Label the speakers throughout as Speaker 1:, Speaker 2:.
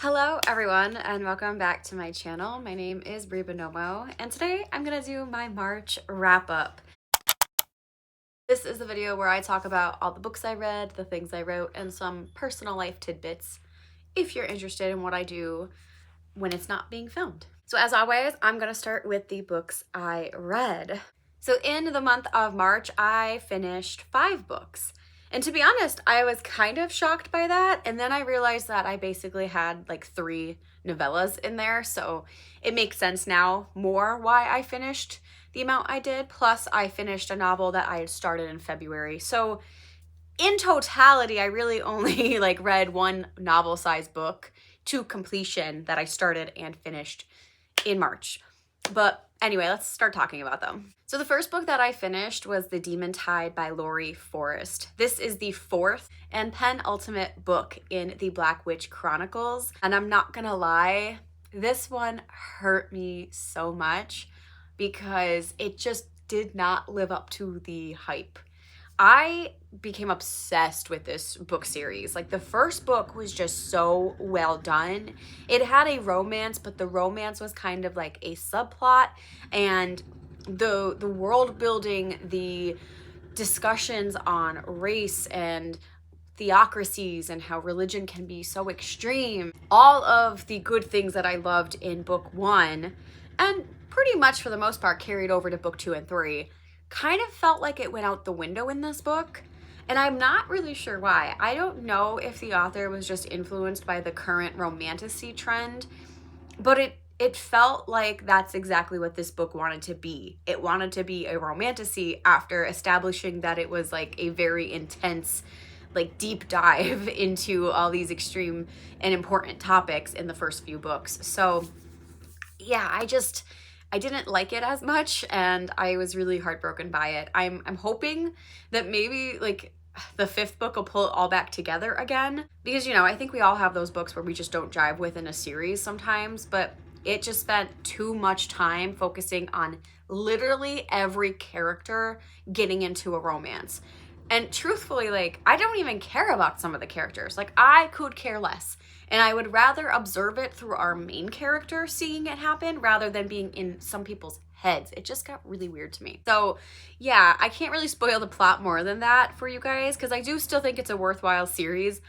Speaker 1: Hello everyone and welcome back to my channel. My name is Bree Buonomo and today I'm gonna do my March wrap up. This is the video where I talk about all the books I read, the things I wrote, and some personal life tidbits if you're interested in what I do when it's not being filmed. So as always, I'm gonna start with the books I read. So in the month of March, I finished 5 books. And to be honest, I was kind of shocked by that. And then I realized that I basically had like 3 novellas in there. So it makes sense now more why I finished the amount I did. Plus I finished a novel that I had started in February. So in totality, I really only read one novel-sized book to completion that I started and finished in March. But anyway, let's start talking about them. So the first book that I finished was The Demon Tide by Laurie Forrest. This is the 4th and penultimate book in the Black Witch Chronicles. And I'm not gonna lie, this one hurt me so much because it just did not live up to the hype. I became obsessed with this book series. Like the first book was just so well done. It had a romance, but the romance was kind of like a subplot, and the world building, the discussions on race and theocracies and how religion can be so extreme. All of the good things that I loved in book 1 and pretty much for the most part carried over to book 2 and 3 kind of felt like it went out the window in this book, and I'm not really sure why. I don't know if the author was just influenced by the current romantasy trend, but it felt like that's exactly what this book wanted to be. It wanted to be a romantasy after establishing that it was like a very intense, like deep dive into all these extreme and important topics in the first few books. So yeah, I didn't like it as much, and I was really heartbroken by it. I'm hoping that maybe like the 5th book will pull it all back together again, because I think we all have those books where we just don't jive with in a series sometimes, but it just spent too much time focusing on literally every character getting into a romance. And truthfully, I don't even care about some of the characters. I could care less. And I would rather observe it through our main character seeing it happen rather than being in some people's heads. It just got really weird to me. So yeah, I can't really spoil the plot more than that for you guys, because I do still think it's a worthwhile series.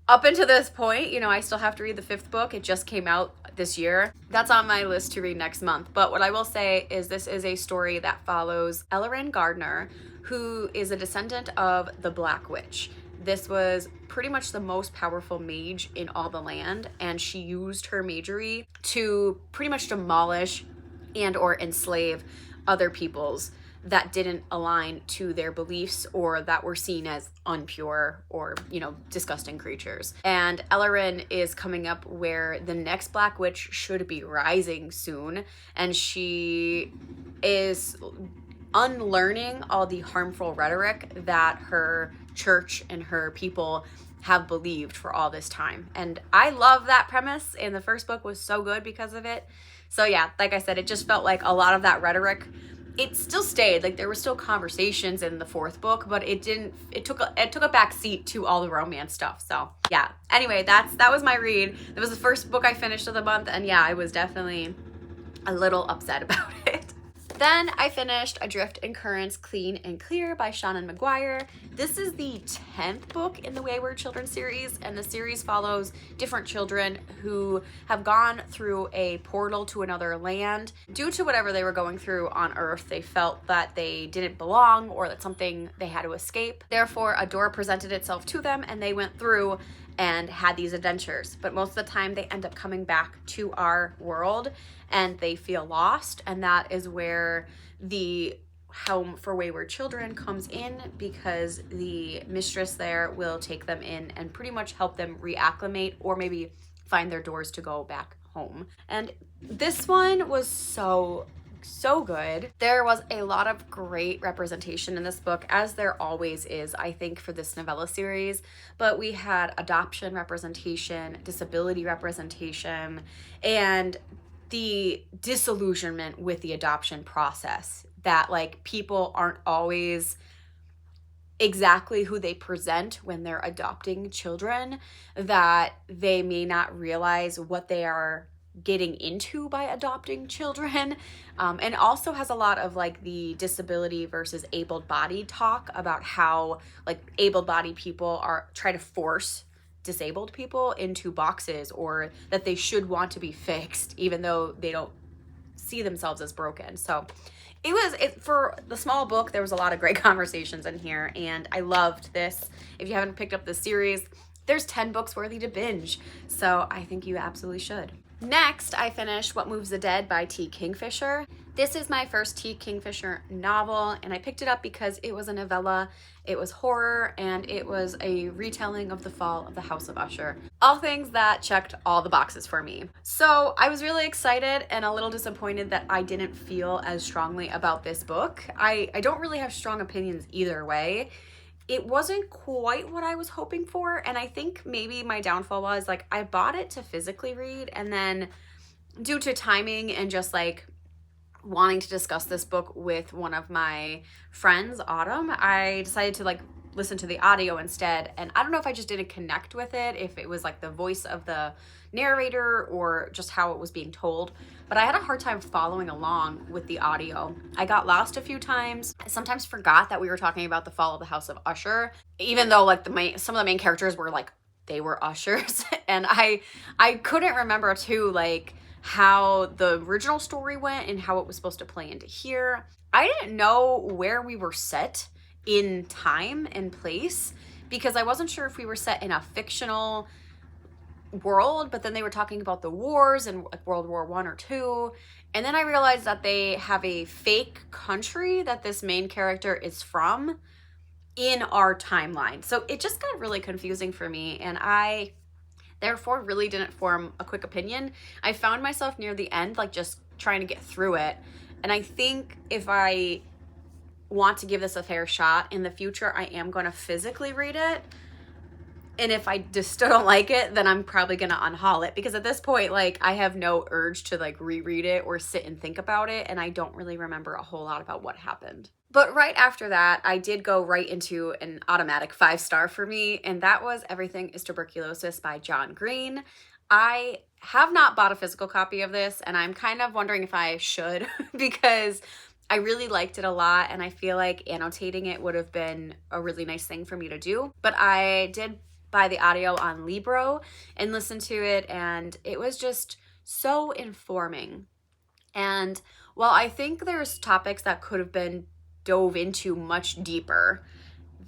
Speaker 1: Up until this point, I still have to read the 5th book. It just came out this year. That's on my list to read next month. But what I will say is this is a story that follows Ellerin Gardner, who is a descendant of the Black Witch. This was pretty much the most powerful mage in all the land, and she used her magery to pretty much demolish and or enslave other peoples that didn't align to their beliefs or that were seen as unpure or, disgusting creatures. And Ellerin is coming up where the next Black Witch should be rising soon, and she is unlearning all the harmful rhetoric that her church and her people have believed for all this time. And I love that premise, and the first book was so good because of it. So yeah, like I said, it just felt like a lot of that rhetoric, it still stayed. There were still conversations in the 4th book, but it took a back seat to all the romance stuff. So yeah, anyway, that was my read. That was the first book I finished of the month, and yeah, I was definitely a little upset about it. Then I finished Adrift in Currents Clean and Clear by Shannon McGuire. This is the 10th book in the Wayward Children series, and the series follows different children who have gone through a portal to another land. Due to whatever they were going through on Earth, they felt that they didn't belong or that something they had to escape. Therefore, a door presented itself to them, and they went through and had these adventures. But most of the time they end up coming back to our world and they feel lost, and that is where the Home for Wayward Children comes in, because the mistress there will take them in and pretty much help them reacclimate or maybe find their doors to go back home. And this one was so good. There was a lot of great representation in this book, as there always is, I think, for this novella series. But we had adoption representation, disability representation, and the disillusionment with the adoption process, that people aren't always exactly who they present when they're adopting children, that they may not realize what they are getting into by adopting children. And also has a lot of like the disability versus able-bodied talk about how like able-bodied people are try to force disabled people into boxes, or that they should want to be fixed even though they don't see themselves as broken. So for the small book, there was a lot of great conversations in here, and I loved this. If you haven't picked up this series, there's 10 books worthy to binge, so I think you absolutely should. Next, I finished What Moves the Dead by T. Kingfisher. This is my first T. Kingfisher novel, and I picked it up because it was a novella, it was horror, and it was a retelling of the fall of the House of Usher. All things that checked all the boxes for me. So I was really excited and a little disappointed that I didn't feel as strongly about this book. I don't really have strong opinions either way. It wasn't quite what I was hoping for, and I think maybe my downfall was like I bought it to physically read, and then due to timing and just like wanting to discuss this book with one of my friends, Autumn, I decided to like listen to the audio instead. And I don't know if I just didn't connect with it, if it was like the voice of the narrator or just how it was being told, but I had a hard time following along with the audio. I got lost a few times. I sometimes forgot that we were talking about the fall of the House of Usher, even though like some of the main characters were like, they were ushers. And I couldn't remember too like how the original story went and how it was supposed to play into here. I didn't know where we were set in time and place, because I wasn't sure if we were set in a fictional world, but then they were talking about the wars and like World War I or II. And then I realized that they have a fake country that this main character is from in our timeline. So it just got really confusing for me, and I therefore really didn't form a quick opinion. I found myself near the end like just trying to get through it. And I think if I want to give this a fair shot in the future, I am going to physically read it. And if I just still don't like it, then I'm probably going to unhaul it, because at this point, like, I have no urge to like reread it or sit and think about it. And I don't really remember a whole lot about what happened. But right after that, I did go right into an automatic 5-star for me, and that was Everything is Tuberculosis by John Green. I have not bought a physical copy of this, and I'm kind of wondering if I should because I really liked it a lot, and I feel like annotating it would have been a really nice thing for me to do. But I did buy the audio on Libro and listen to it, and it was just so informing. And while I think there's topics that could have been dove into much deeper,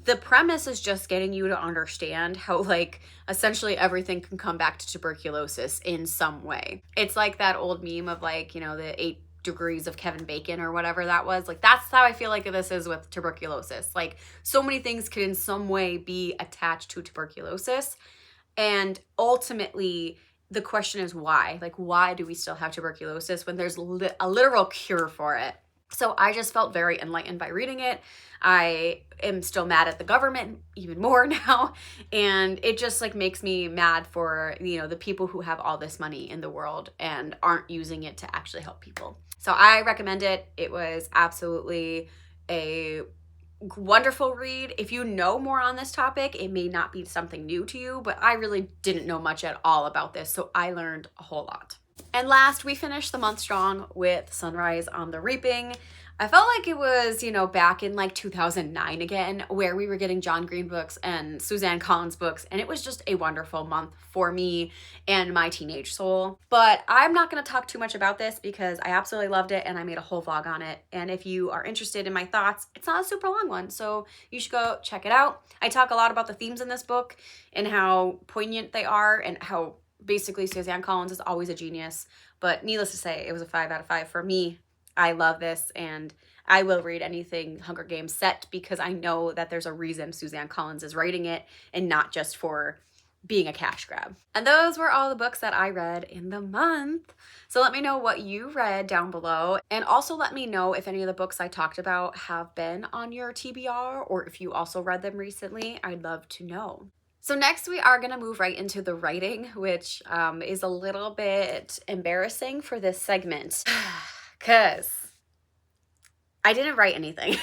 Speaker 1: the premise is just getting you to understand how like essentially everything can come back to tuberculosis in some way. It's like that old meme of like, you know, the 8 degrees of Kevin Bacon or whatever that was. Like, that's how I feel like this is with tuberculosis. Like, so many things could in some way be attached to tuberculosis, and ultimately the question is why? Like, why do we still have tuberculosis when there's a literal cure for it? So I just felt very enlightened by reading it. I am still mad at the government even more now. And it just like makes me mad for, you know, the people who have all this money in the world and aren't using it to actually help people. So I recommend it. It was absolutely a wonderful read. If you know more on this topic, it may not be something new to you, but I really didn't know much at all about this, so I learned a whole lot. And last, we finished the month strong with Sunrise on the Reaping. I felt like it was, you know, back in like 2009 again, where we were getting John Green books and Suzanne Collins books, and it was just a wonderful month for me and my teenage soul. But I'm not going to talk too much about this because I absolutely loved it and I made a whole vlog on it. And if you are interested in my thoughts, it's not a super long one, so you should go check it out. I talk a lot about the themes in this book and how poignant they are, and how basically Suzanne Collins is always a genius. But needless to say, it was a 5 out of 5 for me. I love this, and I will read anything Hunger Games set because I know that there's a reason Suzanne Collins is writing it and not just for being a cash grab. And those were all the books that I read in the month. So let me know what you read down below, and also let me know if any of the books I talked about have been on your TBR or if you also read them recently. I'd love to know. So next we are going to move right into the writing, which is a little bit embarrassing for this segment because I didn't write anything.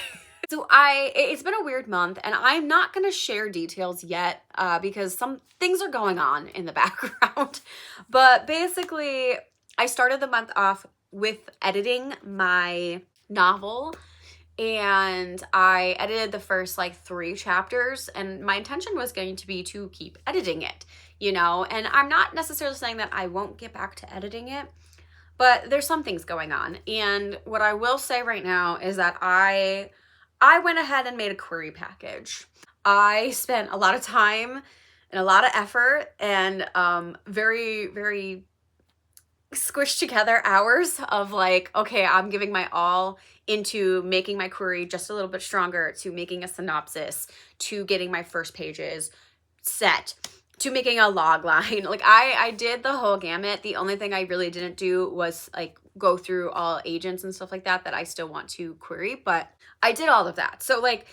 Speaker 1: So it's been a weird month, and I'm not going to share details yet because some things are going on in the background. But basically, I started the month off with editing my novel, and I edited the first like 3 chapters, and my intention was going to be to keep editing it, you know, and I'm not necessarily saying that I won't get back to editing it, but there's some things going on. And what I will say right now is that I went ahead and made a query package. I spent a lot of time and a lot of effort and very, very squished together hours of like, okay, I'm giving my all into making my query just a little bit stronger, to making a synopsis, to getting my first pages set, to making a log line. Like I did the whole gamut. The only thing I really didn't do was like go through all agents and stuff like that I still want to query, but I did all of that. So like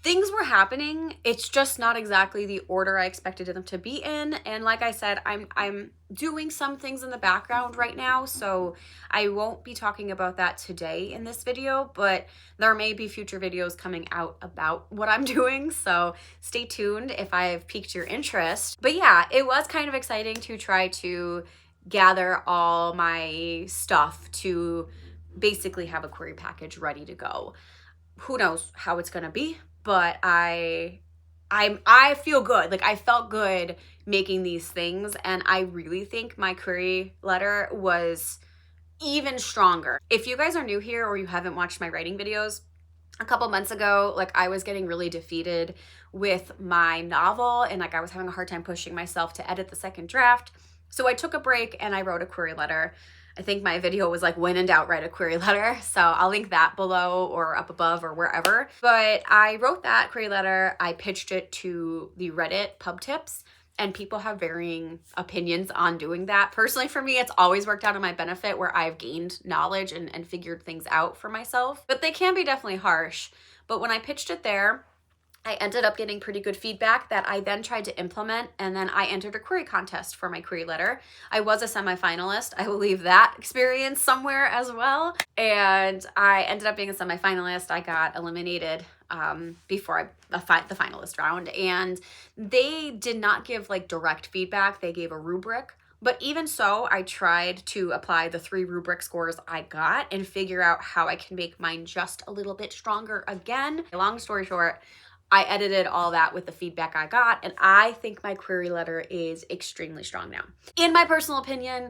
Speaker 1: things were happening. It's just not exactly the order I expected them to be in. And like I said, I'm doing some things in the background right now, so I won't be talking about that today in this video, but there may be future videos coming out about what I'm doing, so stay tuned if I've piqued your interest. But yeah, it was kind of exciting to try to gather all my stuff to basically have a query package ready to go. Who knows how it's gonna be, but I feel good. Like I felt good making these things, and I really think my query letter was even stronger. If you guys are new here or you haven't watched my writing videos, a couple months ago, like I was getting really defeated with my novel, and like I was having a hard time pushing myself to edit the second draft. So I took a break and I wrote a query letter. I think my video was like, when in doubt, write a query letter. So I'll link that below or up above or wherever. But I wrote that query letter. I pitched it to the Reddit pub tips, and people have varying opinions on doing that. Personally, for me, it's always worked out in my benefit where I've gained knowledge and figured things out for myself. But they can be definitely harsh. But when I pitched it there, I ended up getting pretty good feedback that I then tried to implement, and then I entered a query contest for my query letter. I was a semifinalist. I will leave that experience somewhere as well. And I ended up being a semifinalist. I got eliminated before the finalist round, and they did not give like direct feedback. They gave a rubric. But even so, I tried to apply the 3 rubric scores I got and figure out how I can make mine just a little bit stronger again. Long story short, I edited all that with the feedback I got, and I think my query letter is extremely strong now. In my personal opinion,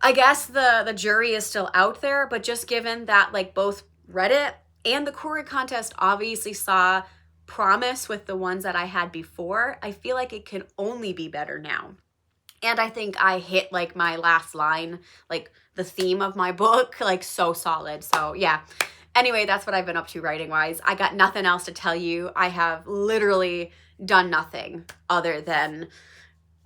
Speaker 1: I guess the jury is still out there, but just given that like both Reddit and the query contest obviously saw promise with the ones that I had before, I feel like it can only be better now. And I think I hit like my last line, like the theme of my book, like so solid. So yeah. Anyway, that's what I've been up to writing-wise. I got nothing else to tell you. I have literally done nothing other than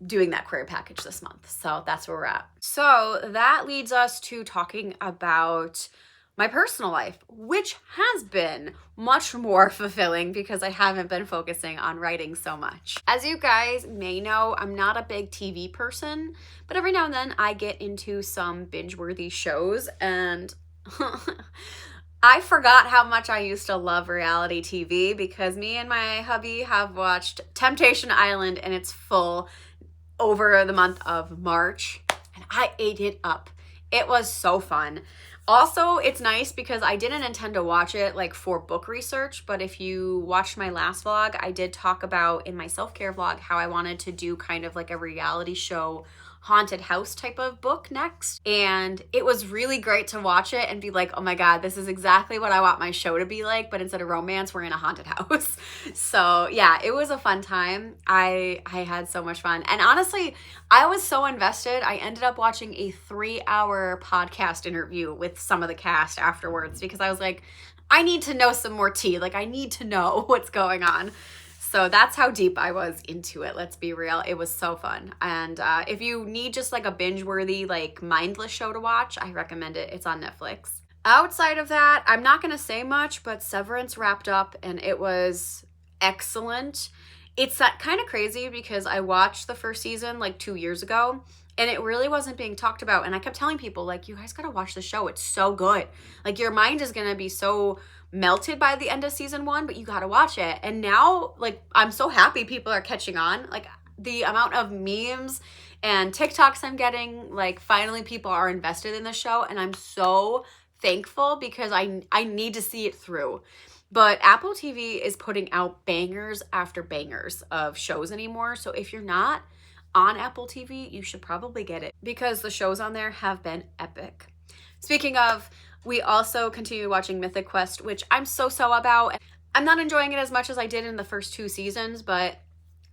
Speaker 1: doing that query package this month. So that's where we're at. So that leads us to talking about my personal life, which has been much more fulfilling because I haven't been focusing on writing so much. As you guys may know, I'm not a big TV person, but every now and then I get into some binge-worthy shows, and I forgot how much I used to love reality TV because me and my hubby have watched Temptation Island in its full over the month of March, and I ate it up. It was so fun. Also, it's nice because I didn't intend to watch it like for book research, but if you watched my last vlog, I did talk about in my self-care vlog how I wanted to do kind of like a reality show haunted house type of book next, and it was really great to watch it and be like, oh my god, this is exactly what I want my show to be like, but instead of romance, we're in a haunted house. So yeah, it was a fun time. I had so much fun, and honestly, I was so invested. I ended up watching a 3-hour podcast interview with some of the cast afterwards because I was like, I need to know some more tea. Like, I need to know what's going on. So that's how deep I was into it. Let's be real. It was so fun. And if you need just like a binge-worthy, like mindless show to watch, I recommend it. It's on Netflix. Outside of that, I'm not going to say much, but Severance wrapped up and it was excellent. It's kind of crazy because I watched the first season like 2 years ago, and it really wasn't being talked about. And I kept telling people, like, you guys gotta watch the show. It's so good. Like, your mind is gonna be so melted by the end of season 1, but you gotta watch it. And now, like, I'm so happy people are catching on. Like, the amount of memes and TikToks I'm getting, like, finally people are invested in the show, and I'm so thankful because I need to see it through. But Apple TV is putting out bangers after bangers of shows anymore. So if you're not on Apple TV, you should probably get it because the shows on there have been epic. Speaking of, we also continue watching Mythic Quest, which I'm so about. I'm not enjoying it as much as I did in the first 2 seasons, but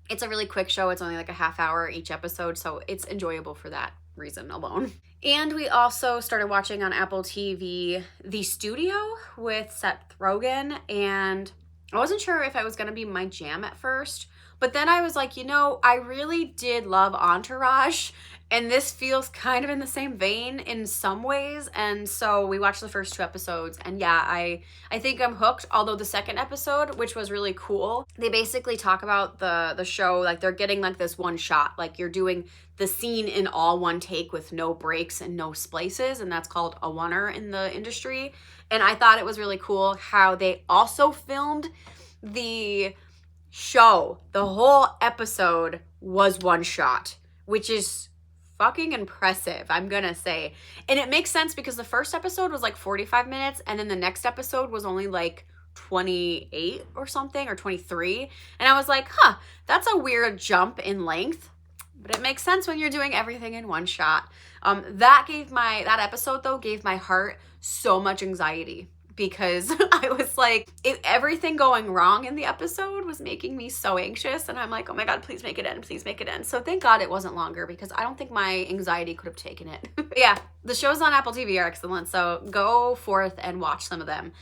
Speaker 1: it's a really quick show. It's only like a half hour each episode, so it's enjoyable for that reason alone. And we also started watching on Apple TV The Studio with Seth Rogen, and I wasn't sure if it was going to be my jam at first, but then I was like, you know, I really did love Entourage, and this feels kind of in the same vein in some ways. And so we watched the first 2 episodes, and yeah, I think I'm hooked. Although the second episode, which was really cool, they basically talk about the show like they're getting like this one shot, like you're doing the scene in all one take with no breaks and no splices, and that's called a oneer in the industry. And I thought it was really cool how they also filmed the show. The whole episode was one shot, which is fucking impressive, I'm gonna say. And it makes sense because the first episode was like 45 minutes, and then the next episode was only like 28 or something, or 23. And I was like, huh, that's a weird jump in length. But it makes sense when you're doing everything in one shot. That episode though gave my heart so much anxiety because I was like, everything going wrong in the episode was making me so anxious. And I'm like, oh my God, please make it end. Please make it end. So thank God it wasn't longer because I don't think my anxiety could have taken it. But yeah, the shows on Apple TV are excellent. So go forth and watch some of them.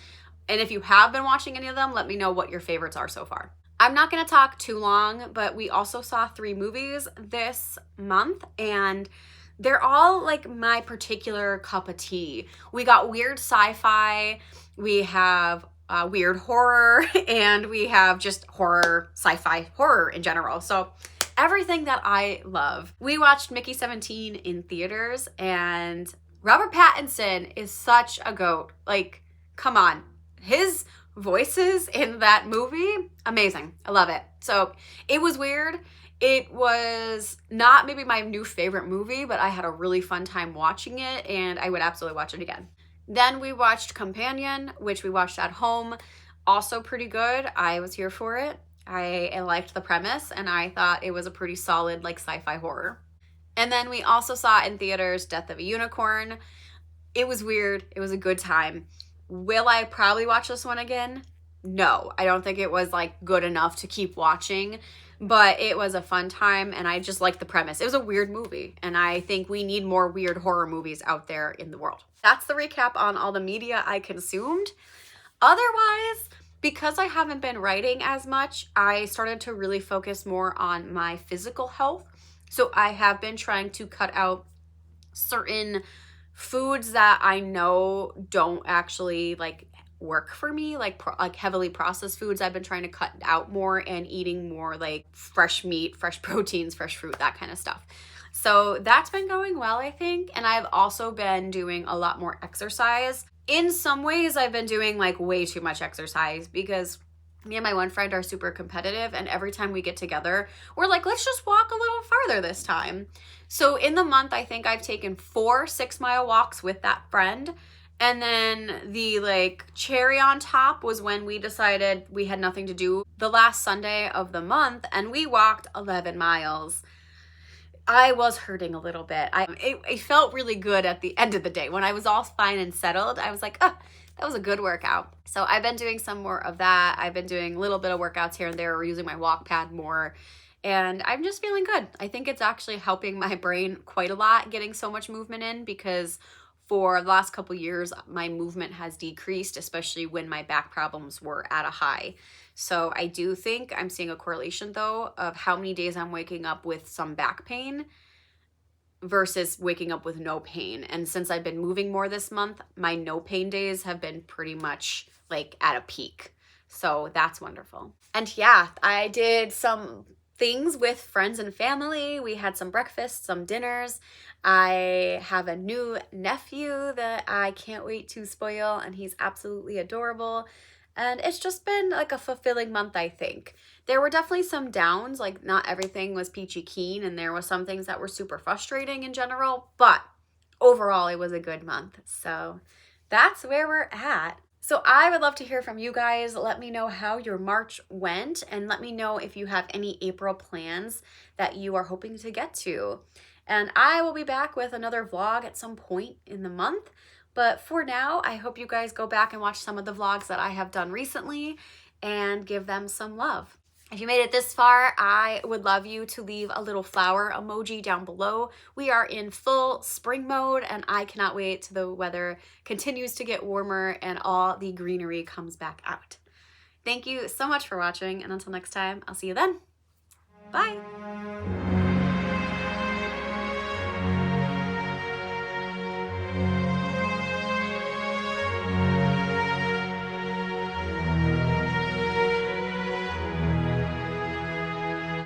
Speaker 1: And if you have been watching any of them, let me know what your favorites are so far. I'm not going to talk too long, but we also saw 3 movies this month, and they're all like my particular cup of tea. We got weird sci-fi, we have weird horror, and we have just horror, sci-fi horror in general. So everything that I love. We watched Mickey 17 in theaters, and Robert Pattinson is such a goat. Like, come on. His voices in that movie, amazing. I love it. So it was weird. It was not maybe my new favorite movie, but I had a really fun time watching it, and I would absolutely watch it again. Then we watched Companion, which we watched at home. Also pretty good. I was here for it. I liked the premise, and I thought it was a pretty solid like sci-fi horror. And then we also saw in theaters Death of a Unicorn. It was weird. It was a good time. Will I probably watch this one again? No, I don't think it was like good enough to keep watching, but it was a fun time, and I just liked the premise. It was a weird movie, and I think we need more weird horror movies out there in the world. That's the recap on all the media I consumed. Otherwise, because I haven't been writing as much, I started to really focus more on my physical health. So I have been trying to cut out certain foods that I know don't actually like work for me, like heavily processed foods. I've been trying to cut out more and eating more like fresh meat, fresh proteins, fresh fruit, that kind of stuff. So that's been going well, I think. And I've also been doing a lot more exercise. In some ways, I've been doing like way too much exercise because me and my one friend are super competitive, and every time we get together, we're like, let's just walk a little farther this time. So in the month, I think I've taken 4 6-mile walks with that friend. And then the like cherry on top was when we decided we had nothing to do the last Sunday of the month, and we walked 11 miles. I was hurting a little bit. It felt really good at the end of the day. When I was all fine and settled, I was like, oh, that was a good workout. So I've been doing some more of that. I've been doing a little bit of workouts here and there, or using my walk pad more. And I'm just feeling good. I think it's actually helping my brain quite a lot, getting so much movement in, because for the last couple years, my movement has decreased, especially when my back problems were at a high. So I do think I'm seeing a correlation, though, of how many days I'm waking up with some back pain versus waking up with no pain. And since I've been moving more this month, my no pain days have been pretty much like at a peak. So that's wonderful. And yeah, I did some things with friends and family. We had some breakfast, some dinners. I have a new nephew that I can't wait to spoil, and he's absolutely adorable. And it's just been like a fulfilling month, I think. There were definitely some downs, like not everything was peachy keen, and there was some things that were super frustrating in general, but overall it was a good month. So that's where we're at. So I would love to hear from you guys. Let me know how your March went, and let me know if you have any April plans that you are hoping to get to. And I will be back with another vlog at some point in the month. But for now, I hope you guys go back and watch some of the vlogs that I have done recently and give them some love. If you made it this far, I would love you to leave a little flower emoji down below. We are in full spring mode, and I cannot wait till the weather continues to get warmer and all the greenery comes back out. Thank you so much for watching, and until next time, I'll see you then. Bye!